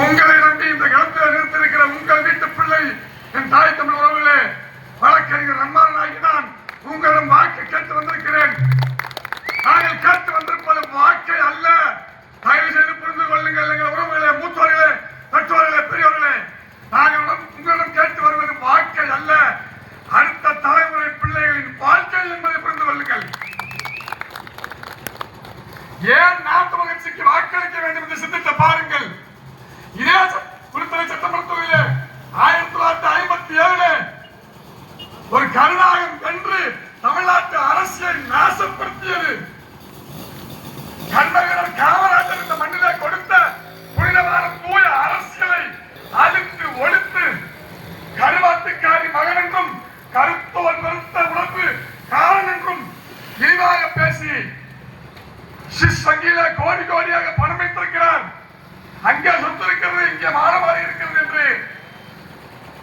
உங்களை நம்பி இந்த களத்தில் நிறுத்திருக்கிற உங்கள் வீட்டு பிள்ளை என் தாய் தமிழ் உறவுகளே, வழக்கறிஞர் ரம்மானாகி நான் உங்களிடம் வாக்கு கேட்டு வந்திருக்கிறேன். நாங்கள் கேட்டு வந்திருப்பது வாக்கை அல்ல. தயவு செய்து புரிந்து கொள்ளுங்கள் எங்கள் உறவுகளே, மூத்தவர்களே, பெற்றோர்களே, பெரியவர்களே. நாங்கள் உங்களிடம் கேட்டு வருவது வாக்கை அல்ல, அடுத்த தலைமுறை பிள்ளைகளின் வாழ்க்கை என்பதை புரிந்து கொள்ளுங்கள். ஏன் நாட்டு மகிழ்ச்சிக்கு வாக்களிக்க வேண்டும் என்று சிந்தித்து பாருங்கள். இதே குளித்தலை சட்டமன்ற தொகுதியிலே 1957 ஒரு கருணாகம் வென்று தமிழ்நாட்டு அரசியலை நாசப்படுத்தியது. கண்ணகர் காமராஜர் இந்த மண்ணிலே கொடுத்த புனிதமான தூய அரசியலை அழித்து ஒழித்து கருவாத்துக்காரி மகன் என்றும் கருத்துவ நிறுத்த உணர்வு காரன் என்றும் இழிவாக பேசி வங்கியில கோடி கோடியாக பணம் வைத்திருக்கிறார். அங்கே சொத்து இருக்கிறது, இங்கே மாறமாறி இருக்கிறது என்று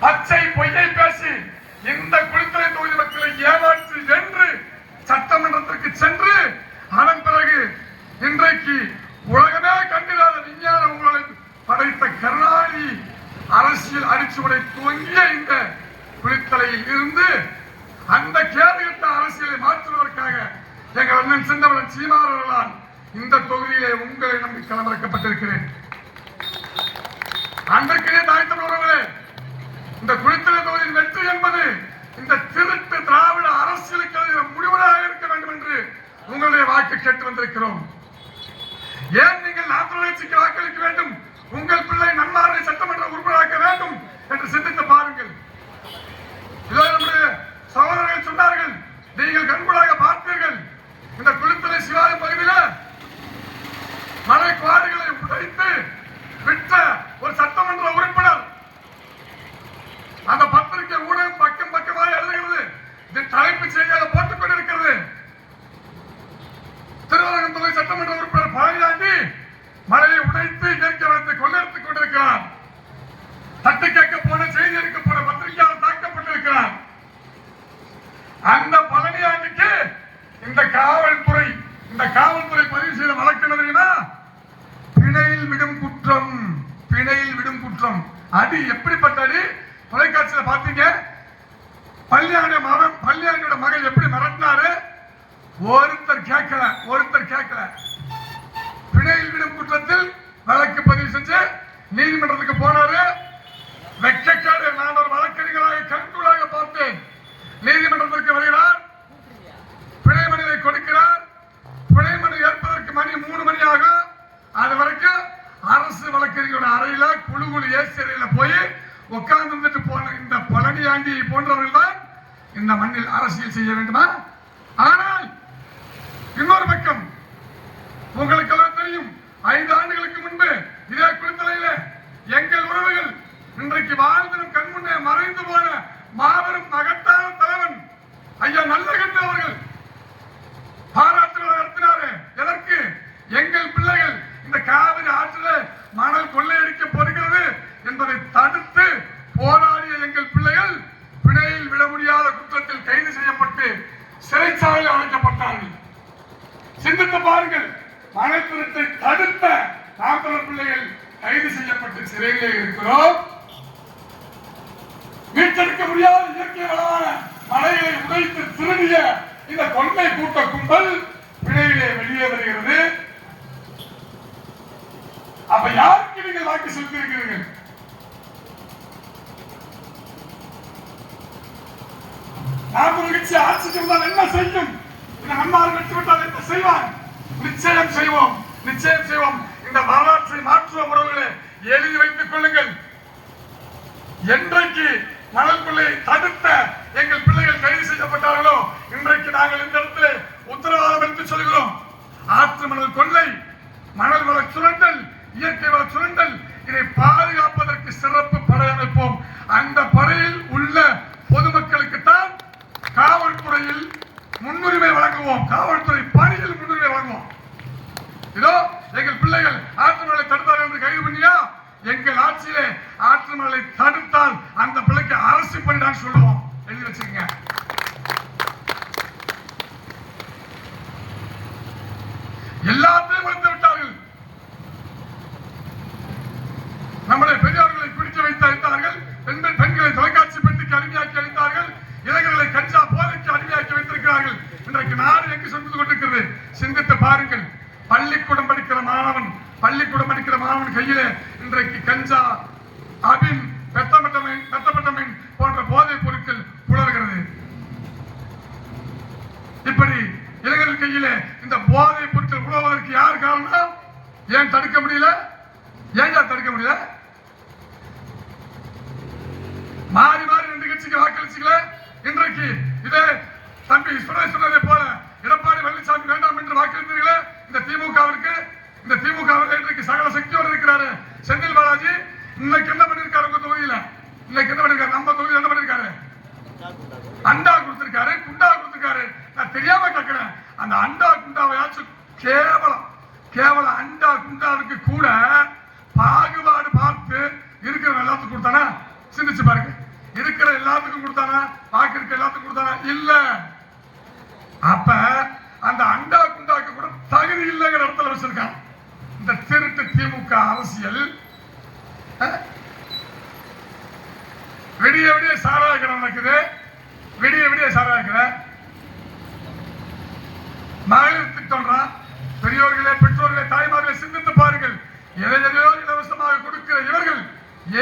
பச்சை பொய்யை பேசி இந்த குளித்தலை தொகுதி மக்களை ஏமாற்றி வென்று சட்டமன்றத்திற்கு சென்று அதன் பிறகு இன்றைக்கு உலகமே கண்டிராத விஞ்ஞான ஊழலை படைத்த கருணாநிதி அரசியல் அடிச்சுவடை துவங்கிய இந்த குளித்தலையில் இருந்து அந்த கேடுகட்ட அரசியலை மாற்றுவதற்காக எங்கள் அண்ணன் சின்னவன் சீமானவர்களால் இந்த தொகுதியிலே உங்களை நம்பி களமிறக்கப்பட்டிருக்கிறேன். அன்றைக்கே தாய் தமிழ் உறவுகளே, இந்த குளித்தலை தொகுதியின் வெற்றி என்பது இந்த திருட்டு திராவிட அரசியலுக்கு முடிவுகளாக இருக்க வேண்டும் என்று உங்களுடைய வாக்கு கேட்டு வந்திருக்கிறோம். ஏன் நீங்கள் நாட்டு வளர்ச்சிக்கு வாக்களிக்க வேண்டும், உங்கள் பிள்ளை நன்மாரை சட்டமன்ற உறுப்பினராக்க வேண்டும் என்று சிந்தித்து பாருங்கள். இதோ நம்முடைய சகோதரர்கள் சொன்னார்கள், நீங்கள் கண்கூடாக பார்த்தீர்கள். இந்த குளித்தலை சிவாஜி பகுதியில் மலை குவாடுகளை உடைத்து விட்ட ஒரு சட்டமன்ற உறுப்பினர் அந்த பத்திரிகை ஊடகம் பக்கம் பக்கமாக எழுதுகிறது. இது தலைப்பு செய்தியாக போட்டுக் கொண்டிருக்கிறது. திருவரங்கம் தொகுதி சட்டமன்ற உறுப்பினர் பழனியாண்டி மலையை உடைத்து இயற்கை வளத்தை கொள்ளெடுத்துக் கொண்டிருக்கிறார். தட்டு கேட்க போன செய்தி எடுக்க போன பத்திரிகையால் தாக்கப்பட்டிருக்கிறார். அந்த பழனியாண்டிக்கு இந்த காவல்துறை பதிவு செய்த வழக்கு பிணையில் விடும் குற்றம். பிணையில் விடும் குற்றம். அடி எப்படிப்பட்ட அடி? தொலைக்காட்சியில் பார்த்தீங்க. பள்ளியாண்டியோட மகன் எப்படி மிரட்டினாரு? ஒருத்தர் கேட்கல. பிணையில் விடும் குற்றத்தில் வழக்கு பதிவு செஞ்சு நீதிமன்றத்துக்கு போனாரு. வெட்கக்கேடு. நான் ஒரு வழக்கறிஞராக கண்கூடாக பார்த்தேன். நீதிமன்றத்திற்கு வருகிறார், பிணை மனுவை கொடுக்கிறார். பிணை மனு ஏற்பதற்கு மணி 3 மணி ஆகும். அது வரைக்கும் அரசு வழக்கறிஞரோட அறையில குழு ஏசியறையில போய் உட்கார்ந்து போன இந்த பழனியாண்டி போன்றவர்கள் தான் இந்த மண்ணில் அரசியல் செய்ய வேண்டுமா? ஆனால் இன்னொரு பக்கம் உங்களுக்கு எல்லாம் தெரியும், 5 ஆண்டுகளுக்கு முன்பு இதே குளித்தலையில எங்கள் உறவுகள் இன்றைக்கு வாழ்ந்திடும் கண்முன்னே மறைந்து போன மாபெரும் மகத்தான தலைவன் ஐயா நல்லகண்ணு அவர்கள் பாராட்டு நடத்தினாரு. எதற்கு? எங்கள் பிள்ளைகள் இந்த காவிரி ஆற்றில் மணல் கொள்ளையடிக்கப்படுகிறது என்பதை தடுத்து போராடிய எங்கள் பிள்ளைகள் பிணையில் விட முடியாத குற்றத்தில் கைது செய்யப்பட்டு சிறைச்சாலையில் அடைக்கப்பட்டார்கள். சிந்தித்து பாருங்கள். மணல் திருட்டை தடுத்த நாற்பது பிள்ளைகள் கைது செய்யப்பட்டு சிறையிலே இருக்கிறோம். மீட்டெடுக்க முடியாத இயற்கை வளமான மலைகளை உடைத்து திருடிய இந்த கொள்ளை கூட்ட கும்பல் பிணையிலே வெளியே வருகிறது. அப்ப யாருக்கு நீங்கள் வாக்கு செலுத்தியிருக்கிறீர்கள்? நாற்பது கட்சி ஆட்சிக்கு வந்தால் என்ன செய்யும்? இந்த மன்னார் வெற்றி விட்டால் என்ன செய்வான்? நிச்சயம் செய்வோம். இந்த வரலாற்றை மாற்றுவ உறவுகளை எழுதி வைத்துக் கொள்ளுங்கள். என்றைக்கு மணல் கொள்ளையை தடுத்த எங்கள் பிள்ளைகள் கைது செய்யப்பட்டார்களோ இன்றைக்கு நாங்கள் இந்த இடத்துல உத்தரவாதம் எடுத்து சொல்கிறோம். ஆற்று மணல் கொள்ளை, மணல் வள சுரண்டல், இயற்கை வள சுரண்டல், இதை பாதுகாப்பதற்கு சிறப்பு படை அமைப்போம். அந்த படையில் உள்ள பொதுமக்களுக்கு தான் காவல்துறையில் முன்னுரிமை வழங்குவோம். காவல்துறை பணியில் முன்னுரிமை வழங்குவோம். இதோ எங்கள் பிள்ளைகள் ஆற்று மணலை தடுத்தார்கள் என்று கைது பண்ணியா? எங்கள் ஆட்சியிலே ஆற்று மணலை தடுத்தால் அந்த பிள்ளைக்கு அரசு பணிதான் சொல்லுவோம். எழுதி வச்சுக்கங்க. எல்லாத்தையும் வளர்த்து விட்டார்கள். நம்முடைய பெரியோர்களை பிடிக்க வைத்து அழித்தார்கள். பெண்களை தொலைக்காட்சி பெட்டிக்கு அடிமையாக்கி அழித்தார்கள். இளைஞர்களை கஞ்சா போதைக்கு அடிமையாக்கி வைத்திருக்கிறார்கள். இன்றைக்கு நாடு எங்கு சென்று கொண்டிருக்கிறது சிந்தித்து பாருங்கள். பள்ளிக்கூடம் படிக்கிற மாணவன் கையிலே இன்றைக்கு கஞ்சா, அபின், மெத்தமெட்டமைன் போன்ற போதைப் பொருட்கள் புலர்கிறது. இப்படி இளைஞர்கள் கையிலே இந்த போதைப் பொருட்கள் புலவதற்கு யார் காரணம்? ஏன் தடுக்க முடியல? மாறி ரெண்டு கட்சிக்கு வாக்களிச்சுக்கல. இன்றைக்கு இதே தம்பி சொன்னதை போல எடப்பாடி பழனிசாமி வேண்டாம் என்று வாக்களித்தீர்களே இந்த திமுகவிற்கு. இந்த திமுக இன்றைக்கு சகல சக்தியோடு இருக்கிறாரு செந்தில் பாலாஜி. இன்னைக்கு என்ன பண்ணிருக்காரு உங்க தொகுதியில? நம்ம தொகுதியில் என்ன பண்ணிருக்காரு? அண்டா கொடுத்திருக்காரு, குண்டா கொடுத்திருக்காரு. நான் தெரியாம கேட்கிறேன், அந்த அண்டா குண்டாவையாச்சும் கேவலம் அண்டா குண்டாவுக்கு கூட பாகுபாடு பார்த்து இருக்கிற எல்லாத்துக்கும் கொடுத்தானா? சிந்திச்சு பாருங்க. இருக்கிற எல்லாத்துக்கும் கொடுத்தானா? பாக்கு இருக்க எல்லாத்துக்கும் கொடுத்தானா? இல்ல. அப்ப அந்த அண்டா குண்டாக்கு கூட தகுதி இல்லைங்கிற இடத்துல வச்சிருக்கான் இந்த திருட்டு திமுக அரசியல். விடிய சாராயக்கடை நடக்குது. விடிய சாராயக்கடை. மகளிர் திட்டம்ன்றான். பெரியோர்களே, பெற்றோர்களே, தாய்மார்களே, சிந்தித்து பாருங்கள். எதையோ இலவசமாக கொடுக்கிற இவர்கள்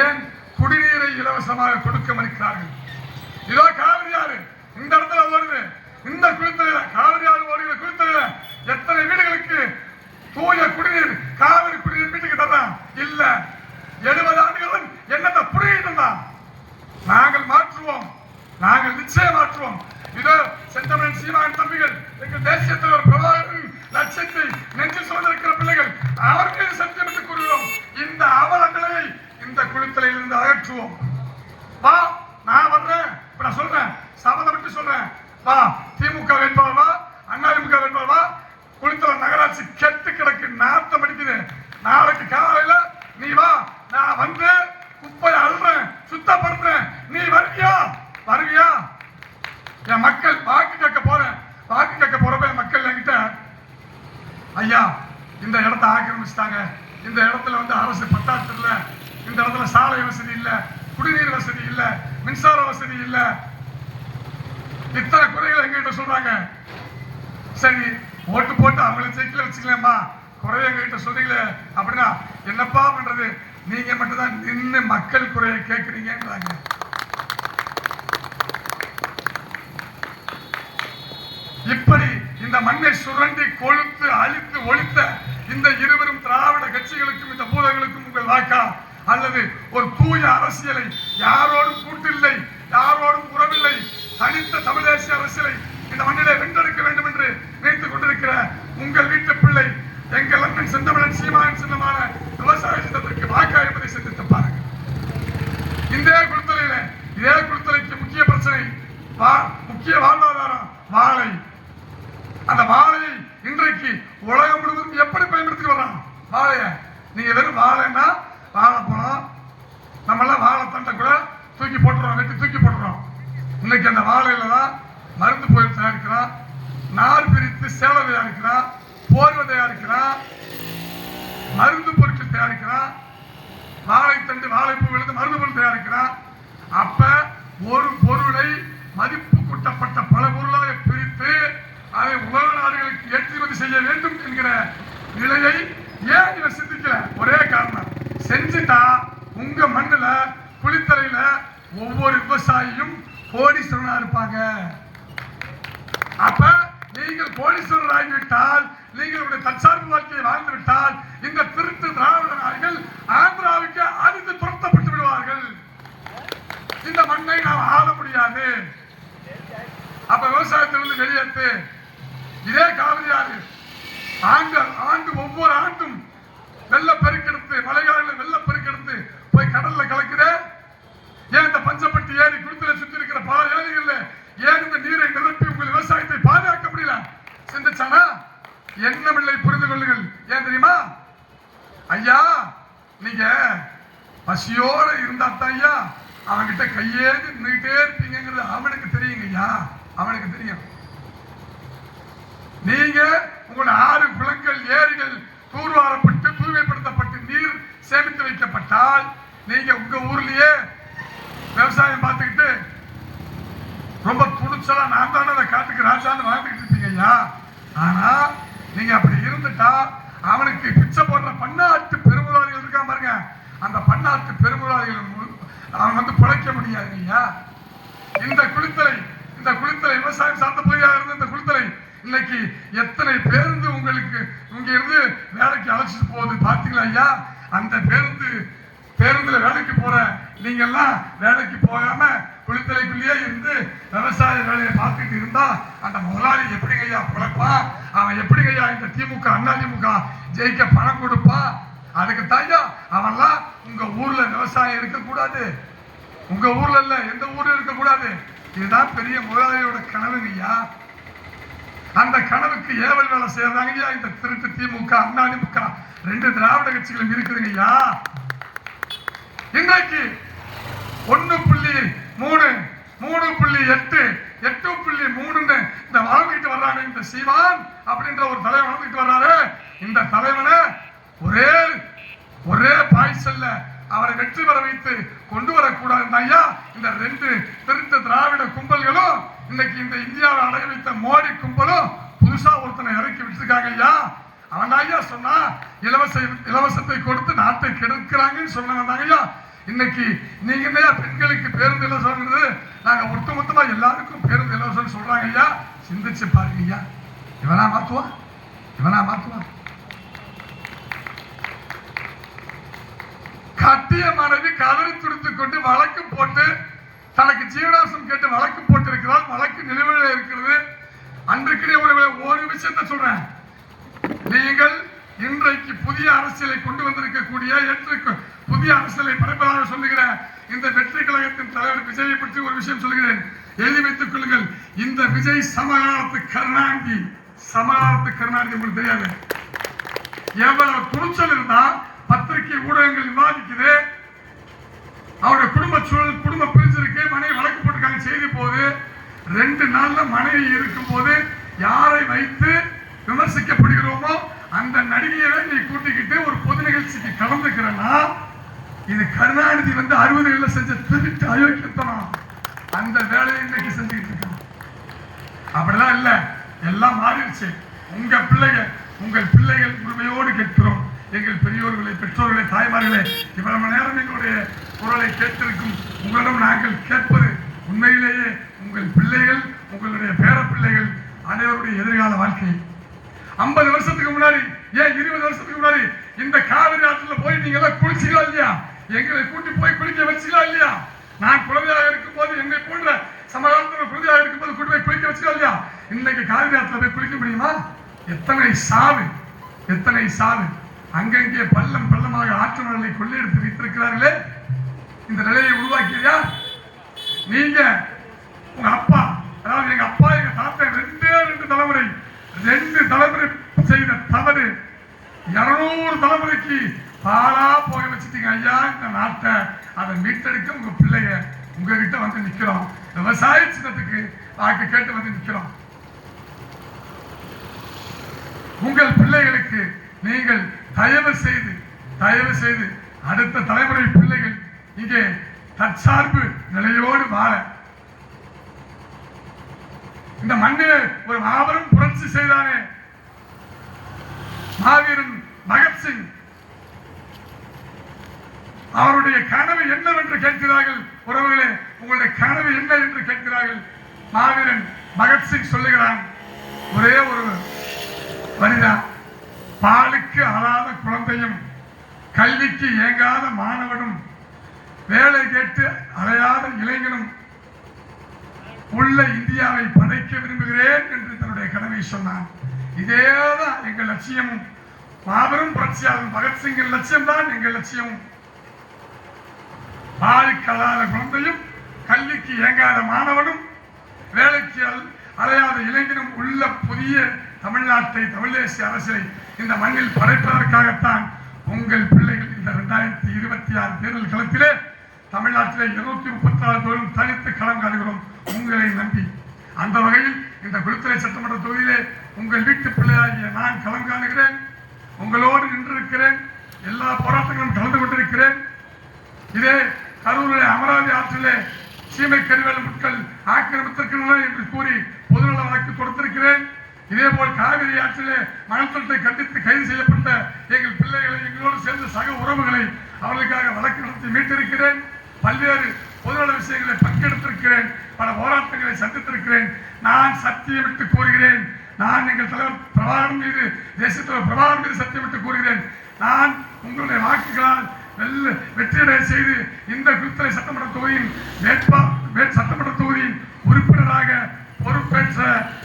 ஏன் குடிநீரை இலவசமாக கொடுக்க மறுக்கிறார்கள்? இதோ காவிரி ஆறு இந்த இடத்துல வருது. இந்த குளித்தலையில காவிரி ஆறு ஓடுகிற குளித்தலையில எத்தனை வீடுகளுக்கு தூய குடிநீர், காவிரி குடிநீர் வீட்டுக்கு தர்றான்? இல்ல. 70 ஆண்டுகள் என்னத்தை புரியிட்டு தான். நாங்கள் மாற்றுவோம், நாங்கள் நிச்சயம் மாற்றுவோம். இதோ செந்தமிழன் சீமான் தம்பிகள், எங்கள் தேசிய தலைவர் பிரபாகரன் லட்சியத்தை நெஞ்சில் சுமந்திருக்கிற பிள்ளைகள், அவர் மீது சத்தியமிட்டு கூறுகிறோம். இந்த அவலங்களை இந்த குளித்தலையிலிருந்து அகற்றுவோம். வா, நான் வர்றேன். இப்ப நான் சொல்றேன், சபதம் விட்டு சொல்றேன். வா, திமுக வேட்பாளர் வா, அதிமுக வேட்பாளர் வா. குளித்தலை நகராட்சி கெட்டு கிடக்கு, நாத்தம் அடிக்குது. நாளைக்கு காலையில நீ வா, நான் வந்து குப்பையை அள்ளுறேன், சுத்தப்படுத்துறேன். நீ வருவியா? என் மக்கள் வாக்கு கேட்க போறப்ப என் மக்கள் என்கிட்ட, ஐயா இந்த இடத்த ஆக்கிரமிச்சிட்டாங்க, இந்த இடத்துல வந்து அரசு பட்டாசு இல்ல, இந்த இடத்துல சாலை வசதி இல்ல, குடிநீர் வசதி இல்ல, மின்சார வசதி இல்ல, இத்தனை குறைகள் எங்ககிட்ட சொல்றாங்க. சரி, ஓட்டு போட்டு அவங்களை ஜெயிக்கல வச்சுக்கலாமா, குறைய எங்ககிட்ட சொல்றீங்களே அப்படின்னா என்னப்பா பண்றது? நீங்க மட்டும் தான் நின்று மக்கள் குறைய கேட்கறீங்கன்றாங்க. இப்படி இந்த மண்ணை சுரண்டி கொழுத்து அழித்து ஒழித்த இந்த இருவரும் திராவிட கட்சிகளுக்கும் இந்த பூதங்களுக்கும் உங்கள் வாக்கா? அல்லது ஒரு தூய அரசியலை, யாரோடும் கூட்டில்லை, யாரோடும் உறவில்லை, தனித்த தமிழ் தேசிய அரசியலை இந்த மண்ணிலே வென்றெடுக்க வேண்டும் என்று நினைத்துக் கொண்டிருக்கிற உங்கள் வீட்டு பிள்ளை, எங்கள் அண்ணன் செந்தமிழன் சீமான் சின்னமான விவசாய சின்னத்திற்கு வாக்கா என்பதை சிந்தித்து பாருங்கள். இதே குளித்தலைக்கு முக்கிய பிரச்சனை, முக்கிய வாழ்வாதாரம் வாழை. அந்த வாழையை இன்றைக்கு உலகம் முழுவதும் எப்படி பயன்படுத்தி வர்றான்? வாழைய நீங்க வெறும் வாழைன்னா வாழைப்பழம், நம்ம எல்லாம் வாழைத்தண்டை கூட தூக்கி போட்டுறோம், வெட்டி தூக்கி போட்டுறோம். இன்னைக்கு அந்த வாழையில தான் மருந்து பொருள் தயாரிக்கிறான், நார் பிரித்து சேலை தயாரிக்கிறான், போர்வை தயாரிக்கிறான், மருந்து பொருட்கள் தயாரிக்கிறான், வாழைத்தண்டு வாழைப்பூ விழுந்து மருந்து பொருள் தயாரிக்கிறான். அப்ப ஒரு பொருளை மதிப்பு கூட்டப்பட்ட பல பொருளாக பிரித்து அதை உலக நாடுகளுக்கு ஏற்றுமதி செய்ய வேண்டும் என்கிற நிலையை ஏன் இவன் சிந்திக்கல? ஒரே காரணம், செஞ்சுட்டா உங்க மண்ணுல குளித்தலையில ஒவ்வொரு விவசாயியும் கோடீஸ்வரனா இருப்பாங்க. அப்ப நீங்கள் கோடீஸ்வரர் ஆகிவிட்டால், நீங்கள் தற்சார்பு வாழ்க்கையை வாழ்ந்து விட்டால், இந்த திருட்டு திராவிட நாடுகள் ஆந்திராவுக்கு அடித்து துரத்தப்பட்டு விடுவார்கள். இந்த மண்ணை நாம் ஆள முடியாது. அப்ப விவசாயத்திலிருந்து வெளியேற்று. இதே காவிரி ஆறு ஆண்டு ஒவ்வொரு ஆண்டும் வெள்ளப்பெருக்கெடுத்து, மழைக்காலில் வெள்ளப்பெருக்கெடுத்து போய் கடல்ல கலக்குது. ஏன் இந்த பஞ்சப்பட்டி ஏரி, குளித்தலை சுற்றி இருக்கிற பல ஏரிகள்ல ஏன் இந்த நீரை நிரப்பி உங்கள் விவசாயத்தை பாதுகாக்க முடியல? சிந்திச்சானா? என்னமில்லை, புரிந்து கொள்ளுங்கள். ஏன் தெரியுமா ஐயா? நீங்க பசியோட இருந்தா தான் ஐயா அவன்கிட்ட கையேந்தி நின்றுகிட்டே இருப்பீங்கிறது அவனுக்கு தெரியுங்க ஐயா, அவனுக்கு தெரியும். நீங்க உங்களோட ஆறு, குளங்கள், ஏரிகள் தூர்வாரப்பட்டு தூய்மைப்படுத்தப்பட்டு நீர் சேமித்து வைக்கப்பட்டால் நீங்க உங்க ஊர்லயே விவசாயம் பார்த்துக்கிட்டு ரொம்ப துணிச்சலா நான் தானே அந்த காட்டுக்கு ராஜான்னு வாழ்ந்துகிட்டு இருப்பீங்க ஐயா. ஆனா நீங்க அப்படி இருந்துட்டா அவனுக்கு பிச்சை போடுற பன்னாட்டு பெருமுதலாளிகள் இருக்கா பாருங்க, அந்த பன்னாட்டு பெருமுதலாளிகள் அவன் வந்து பிழைக்க முடியாது ஐயா. இந்த குளித்தலை விவசாயம் சார்ந்த பகுதியாக இருந்த இந்த குளித்தலை இன்னைக்கு எத்தனை பேருந்து உங்களுக்கு இங்க இருந்து வேலைக்கு அழைச்சிட்டு போகுது பாத்தீங்களா ஐயா. அந்த பேருந்துல வேலைக்கு போற நீங்க எல்லாம் வேலைக்கு போகாம குளித்தலைக்குள்ளேயே இருந்து விவசாய வேலையை பார்த்துட்டு இருந்தா அந்த முதலாளி எப்படிங்க ஐயா பிழைப்பா? அவன் எப்படிங்க ஐயா இந்த திமுக அதிமுக ஜெயிக்க பணம் கொடுப்பா? அதுக்கு தாயா அவன்லாம் உங்க ஊர்ல விவசாயம் இருக்கக்கூடாது, உங்க ஊர்ல இல்ல எந்த ஊர்ல இருக்கக்கூடாது. இதுதான் பெரிய முதலாளியோட கனவுங்க ஐயா. அந்த கனவுக்கு ஏவல் வேலை செய்யறாங்க ஐயா இந்த திருட்டு திமுக அதிமுக ரெண்டு திராவிட கட்சிகளும் இருக்குதுங்க ஐயா. இன்றைக்கு 1.3 3.8 8.3 இந்த வளர்ந்துட்டு வர்றாங்க. இந்த சீமான் அப்படின்ற ஒரு தலைவன் வளர்ந்துட்டு வர்றாரு. இந்த தலைவனை ஒரே பாய்ச்சல்ல அவரை வெற்றி பெற வைத்து கொண்டு வரக்கூடாது ஐயா. இந்த ரெண்டு திருட்டு திராவிட கும்பல்களும் இன்னைக்கு இந்த இந்தியாவை அடைய வைத்த மோடி கும்பலும் புதுசா ஒருத்தனை இறக்கி விட்டுருக்காங்க ஐயா. அவன் ஐயா சொன்னா இலவசத்தை கொடுத்து நாட்டை கெடுக்கிறாங்கன்னு சொன்னாங்க ஐயா. இன்னைக்கு நீங்க என்னையா பெண்களுக்கு பேருந்து இலவசம், நாங்க ஒட்டுமொத்தமா எல்லாருக்கும் பேருந்து இலவசம் சொல்றாங்க ஐயா. சிந்திச்சு பாருங்க ஐயா. இவனா மாத்துவா? கட்டிய மனைவி கதறி துடித்துக் கொண்டு வழக்கு போட்டு தனக்கு ஜீவனாசம் கேட்டு வழக்கு போட்டு இருக்கிறார். வழக்கு நிலுவையில் இருக்கிறது. அன்றைக்கு ஒரு விஷயத்தை சொல்றேன். நீங்கள் இன்றைக்கு புதிய அரசியலை கொண்டு வந்திருக்கக்கூடிய புதிய அரசியலை பரப்பதாக சொல்லுகிற இந்த வெற்றி கழகத்தின் தலைவர் விஜயை பற்றி ஒரு விஷயம் சொல்கிறேன், எழுதி வைத்துக் கொள்ளுங்கள். இந்த விஜய் சமகாலத்து கருணாநிதி உங்களுக்கு தெரியாது. எவ்வளவு துணிச்சல் இருந்தா பத்திரிகை ஊடகங்கள் விவாதிக்குது. அவருடைய குடும்ப சூழல், குடும்ப பிரிச்சிருக்கு, மனைவி வழக்கு போட்டிருக்காங்க, செய்தி போது 2 நாள்ல மனைவி இருக்கும் போது யாரை வைத்து விமர்சிக்கப்படுகிறோமோ அந்த நடிகையை நீ கூட்டிக்கிட்டு ஒரு பொது நிகழ்ச்சிக்கு கலந்துக்கிறனா, இது கருணாநிதி 60களில் செஞ்ச திருட்டு அயோக்கியத்தனம். அந்த வேலையை இன்னைக்கு செஞ்சுக்கிட்டு இருக்காங்க. அப்படிலாம் இல்ல, எல்லாம் மாறிடுச்சு. உங்கள் பிள்ளைகள் உரிமையோடு கேட்கிறோம். எங்கள் பெரியோர்களை, பெற்றோர்களை, தாய்மார்களே, இவ்வளவு நேரம் எங்களுடைய குரலை கேட்டிருக்கும் உங்களிடம் நாங்கள் கேட்பது உண்மையிலேயே உங்கள் பிள்ளைகள், உங்களுடைய பேர பிள்ளைகள் அனைவருடைய எதிர்கால வாழ்க்கை. 50 வருஷத்துக்கு முன்னாடி, ஏன் 20 வருஷத்துக்கு முன்னாடி இந்த காவிரி ஆற்றுல போய் நீங்க எல்லாம் குளிச்சீங்களா இல்லையா? எங்களை கூட்டி போய் குளிக்க வச்சீங்களா இல்லையா? நான் குழந்தையாக இருக்கும் போது, எங்களை போன்ற சமகாலத்தில் குழந்தையாக இருக்கும் போது கூட்டி போய் குளிக்க வச்சீங்களா இல்லையா? இன்னைக்கு காவிரி ஆற்றுல போய் குளிக்க முடியுமா? எத்தனை சாவு! அங்கங்கே பள்ளமாக ஆற்று மணலை கொள்ளையெடுத்து வைத்திருக்கிறார்களே. இந்த நிலையை உருவாக்கியா நீங்க? உங்க அப்பா, அதாவது எங்க அப்பா, எங்க தாத்தா 2 தலைமுறை செய்த தவறு 200 தலைமுறைக்கு பாலா போக வச்சுட்டீங்க ஐயா. இந்த நாட்டை அதை மீட்டெடுக்க உங்க பிள்ளைங்க உங்ககிட்ட வந்து நிக்கிறோம். விவசாய சின்னத்துக்கு வாக்கு கேட்டு வந்து நிக்கிறோம். உங்கள் பிள்ளைகளுக்கு நீங்கள் தயவு செய்து அடுத்த தலைமுறை பிள்ளைகள் இங்கே தற்சார்பு நிலையோடு வாழ, இந்த மண்ணிலே ஒரு மாபெரும் புரட்சி செய்தானே மாவீரன் பகத்சிங், அவருடைய கனவு என்னவென்று கேட்கிறார்கள். உறவுகளே, உங்களுடைய கனவு என்ன என்று கேட்கிறார்கள். மாவீரன் பகத்சிங் சொல்லுகிறான், ஒரே ஒரு வரிதான்: பாலுக்கு அழாத குழந்தையும் கல்விக்கு ஏங்காத மாணவனும் வேலை கேட்டு அலையாத இளைஞனும் உள்ள இந்தியாவை படைக்க விரும்புகிறேன் என்று தன்னுடைய கனவை சொன்னான். இதேதான் எங்கள் லட்சியமும். மாபெரும் புரட்சியாளர் பகத்சிங்கின் லட்சியம் தான் எங்கள் லட்சியமும். பாலுக்கு அழாத குழந்தையும் கல்விக்கு ஏங்காத மாணவனும் வேலைக்கு அலையாத இளைஞனும் உள்ள புதிய தமிழ்நாட்டை, தமிழ் தேசிய அரசியலை இந்த மண்ணில் படைப்பதற்காகத்தான் உங்கள் பிள்ளைகள் இந்த 2026 தேர்தல் களத்திலே தமிழ்நாட்டிலே 234 பேரும் தனித்து களம் காணுகிறோம் உங்களை நம்பி. அந்த வகையில் இந்த குளித்தலை சட்டமன்ற தொகுதியிலே உங்கள் வீட்டு பிள்ளையாகிய நான் களம் காணுகிறேன். உங்களோடு நின்றிருக்கிறேன். எல்லா போராட்டங்களும் கலந்து கொண்டிருக்கிறேன். இதே கரூரிலே அமராவதி ஆற்றிலே சீமை கருவேல முட்கள் ஆக்கிரமித்திருக்கின்றன என்று கூறி பொதுநல வழக்கு கொடுத்திருக்கிறேன். இதேபோல் காவிரி ஆற்றிலே மணல் திருட்டை கண்டித்து கைது செய்யப்பட்ட எங்கள் பிள்ளைகளை எங்களோடு சேர்ந்த சக உறவுகளை அவர்களுக்காக வழக்கு நடத்தி மீட்டிருக்கிறேன். பல்வேறு பொதுநல விஷயங்களை பங்கெடுத்திருக்கிறேன். பல போராட்டங்களை சந்தித்திருக்கிறேன். நான் சத்தியமிட்டு கூறுகிறேன், நான் எங்கள் தலைவர் பிரபாகரன் மீது தேசிய தலைவர் பிரபாகரன் மீது சத்தியமிட்டு கூறுகிறேன், நான் உங்களுடைய வாக்குகளால் வெற்றியடைய செய்து இந்த குளித்தலை சட்டமன்ற தொகுதியின் சட்டமன்ற தொகுதியின் உறுப்பினராக பொறுப்பேற்ற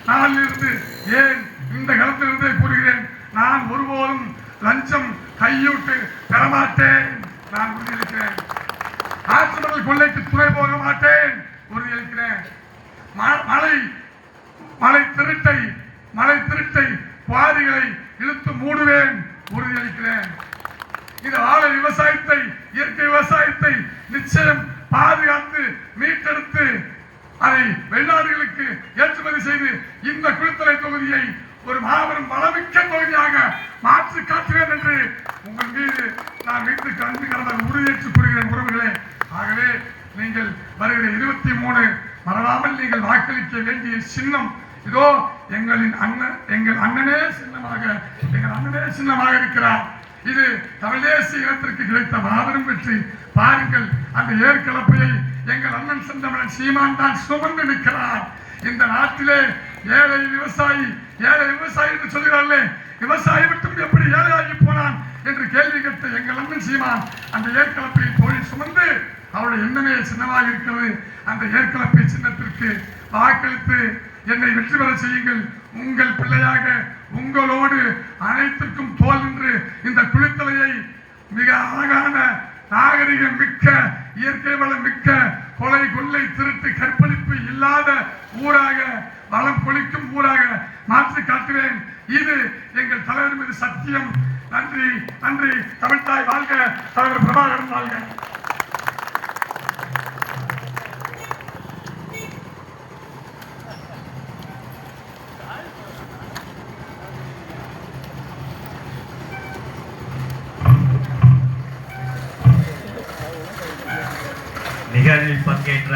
நாளிலிருந்து ஏன் இந்த களத்திலிருந்தே கூறுகிறேன், நான் ஒருபோதும் லஞ்சம் கையூட்டு பெறமாட்டேன். நான் உறுதியளிக்கிறேன். ஆட்சிமன்ற கொள்ளைக்கு துணை போக மாட்டேன். உறுதியளிக்கிறேன். மலை திருட்டை குவாரிகளை இழுத்து மூடுவேன். உறுதியளிக்கிறேன். இந்த வாழை விவசாயத்தை, இயற்கை விவசாயத்தை நிச்சயம் பாதுகாத்து மீட்டெடுத்து அதை வெளிநாடுகளுக்கு ஏற்றுமதி செய்து இந்த குளித்தலை தொகுதியை ஒரு மாபெரும் வளமிக்க தொகுதியாக மாற்றி காட்டுவேன் என்று உங்கள் மீது நான் வீட்டுக்கு அன்பு கடந்த உறுதியேற்றுக் கொள்கிறேன் உறவுகளே. ஆகவே நீங்கள் வருகிற 23 மறவாமல் நீங்கள் வாக்களிக்க வேண்டிய சின்னம் இதோ எங்கள் அண்ணனே சின்னமாக இருக்கிறார். இது தமிழ் தேசிய இனத்திற்கு கிடைத்த மாபெரும் வெற்றி. பாருங்கள், அந்த ஏற்கலப்பையை எங்கள் அண்ணன் செந்தமிழன் சீமான் தான் சுமந்து நிற்கிறார். இந்த நாட்டிலே ஏழை விவசாயி என்று சொல்கிறார்களே, விவசாயி மட்டும் எப்படி ஏழையாகி போனான் என்று கேள்வி கேட்ட எங்கள் அண்ணன் சீமான் அந்த ஏற்கலப்பையை தோளில் சுமந்து அவருடைய எண்ணமே சின்னமாக இருக்கிறது. அந்த ஏற்கலப்பை சின்னத்திற்கு வாக்களித்து என்னை வெற்றி பெற செய்யுங்கள். உங்கள் பிள்ளையாக உங்களோடு அனைத்துக்கும் தோல் நின்று இந்த குளித்தலையை மிக அழகான நாகரிகம் மிக்க, இயற்கை வளம் மிக்க, கொலை கொள்ளை திருட்டு கற்பழிப்பு இல்லாத ஊராக, வளம் கொளிக்கும் ஊராக மாற்றி காட்டுவேன். இது எங்கள் தலைவர் மீது சத்தியம். நன்றி, நன்றி. தமிழ்தாய் வாழ்க, தலைவர் பிரபாகரன் வாழ்க. நிகழ்வில் பங்கேற்ற